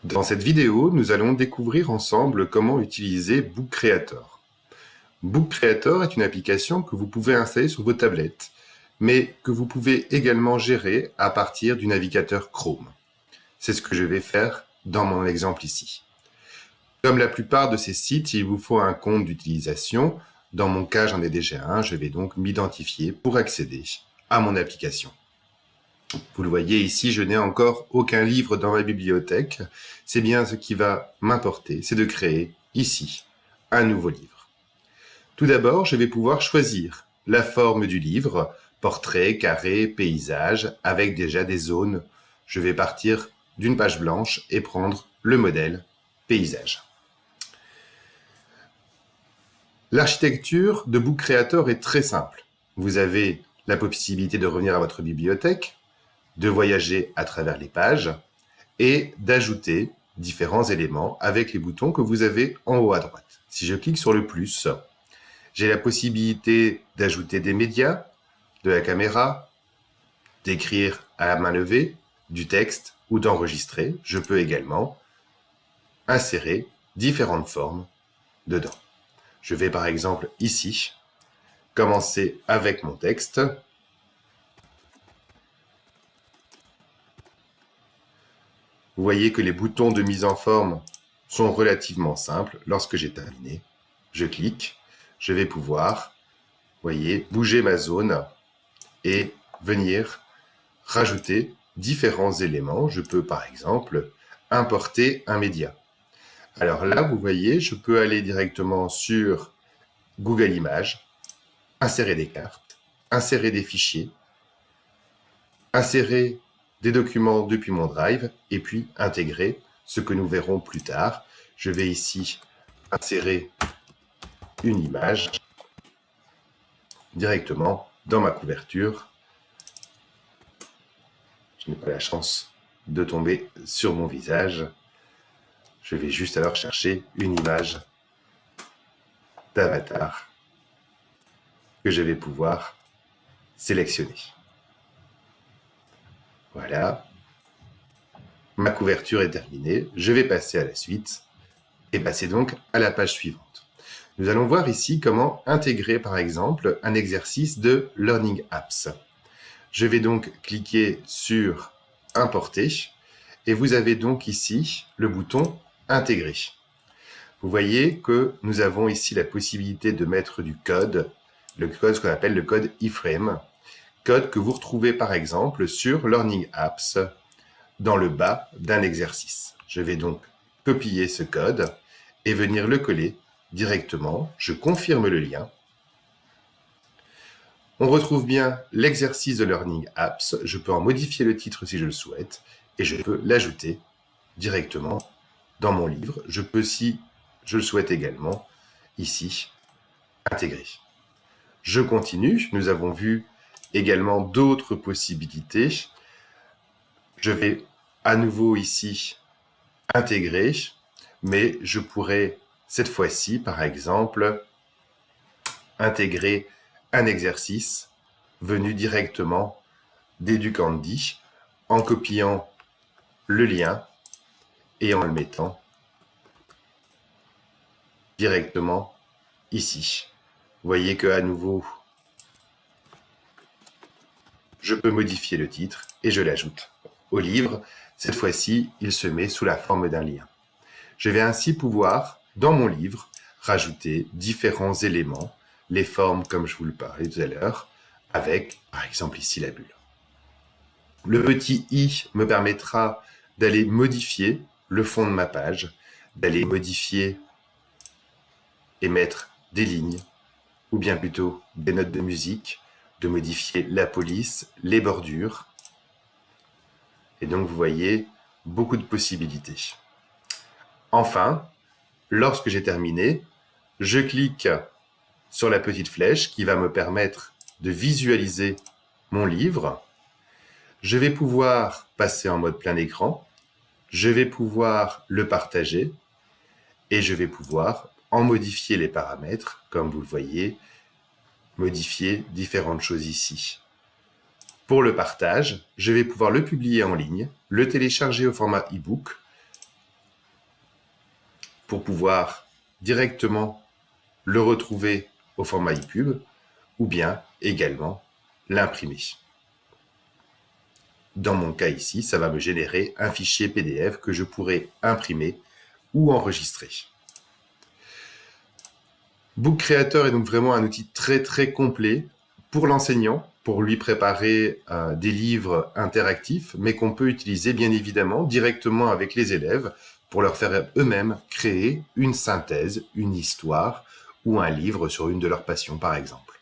Dans cette vidéo, nous allons découvrir ensemble comment utiliser Book Creator. Book Creator est une application que vous pouvez installer sur vos tablettes, mais que vous pouvez également gérer à partir du navigateur Chrome. C'est ce que je vais faire dans mon exemple ici. Comme la plupart de ces sites, il vous faut un compte d'utilisation. Dans mon cas, j'en ai déjà un. Je vais donc m'identifier pour accéder à mon application. Vous le voyez ici, je n'ai encore aucun livre dans ma bibliothèque. C'est bien ce qui va m'importer, c'est de créer ici un nouveau livre. Tout d'abord, je vais pouvoir choisir la forme du livre, portrait, carré, paysage, avec déjà des zones. Je vais partir d'une page blanche et prendre le modèle paysage. L'architecture de Book Creator est très simple. Vous avez la possibilité de revenir à votre bibliothèque, de voyager à travers les pages et d'ajouter différents éléments avec les boutons que vous avez en haut à droite. Si je clique sur le plus, j'ai la possibilité d'ajouter des médias, de la caméra, d'écrire à la main levée, du texte ou d'enregistrer. Je peux également insérer différentes formes dedans. Je vais par exemple ici commencer avec mon texte. Vous voyez que les boutons de mise en forme sont relativement simples. Lorsque j'ai terminé, je clique. Je vais pouvoir, voyez, bouger ma zone et venir rajouter différents éléments. Je peux par exemple importer un média. Alors là, vous voyez, je peux aller directement sur Google Images, insérer des cartes, insérer des fichiers, insérer des documents depuis mon Drive et puis intégrer ce que nous verrons plus tard. Je vais ici insérer une image directement dans ma couverture. Je n'ai pas la chance de tomber sur mon visage. Je vais juste alors chercher une image d'avatar que je vais pouvoir sélectionner. Voilà, ma couverture est terminée. Je vais passer à la suite et passer donc à la page suivante. Nous allons voir ici comment intégrer par exemple un exercice de Learning Apps. Je vais donc cliquer sur Importer et vous avez donc ici le bouton Intégrer. Vous voyez que nous avons ici la possibilité de mettre du code, le code, ce qu'on appelle le code iframe, code que vous retrouvez par exemple sur Learning Apps dans le bas d'un exercice. Je vais donc copier ce code et venir le coller directement. Je confirme le lien. On retrouve bien l'exercice de Learning Apps. Je peux en modifier le titre si je le souhaite et je peux l'ajouter directement dans mon livre. Je peux, si je le souhaite également, ici, intégrer. Je continue. Nous avons vu également d'autres possibilités. Je vais à nouveau ici intégrer, mais je pourrais cette fois-ci, par exemple, intégrer un exercice venu directement d'Educandi en copiant le lien et en le mettant directement ici. Vous voyez que à nouveau, je peux modifier le titre et je l'ajoute au livre. Cette fois-ci, il se met sous la forme d'un lien. Je vais ainsi pouvoir, dans mon livre, rajouter différents éléments, les formes comme je vous le parlais tout à l'heure, avec, par exemple, ici la bulle. Le petit i me permettra d'aller modifier le fond de ma page, d'aller modifier et mettre des lignes, ou bien plutôt des notes de musique, de modifier la police, les bordures. Et donc, vous voyez, beaucoup de possibilités. Enfin, lorsque j'ai terminé, je clique sur la petite flèche qui va me permettre de visualiser mon livre. Je vais pouvoir passer en mode plein écran. Je vais pouvoir le partager et je vais pouvoir en modifier les paramètres, comme vous le voyez, modifier différentes choses ici. Pour le partage, je vais pouvoir le publier en ligne, le télécharger au format e-book, pour pouvoir directement le retrouver au format EPUB ou bien également l'imprimer. Dans mon cas ici, ça va me générer un fichier PDF que je pourrai imprimer ou enregistrer. Book Creator est donc vraiment un outil très complet pour l'enseignant, pour lui préparer des livres interactifs, mais qu'on peut utiliser bien évidemment directement avec les élèves pour leur faire eux-mêmes créer une synthèse, une histoire ou un livre sur une de leurs passions par exemple.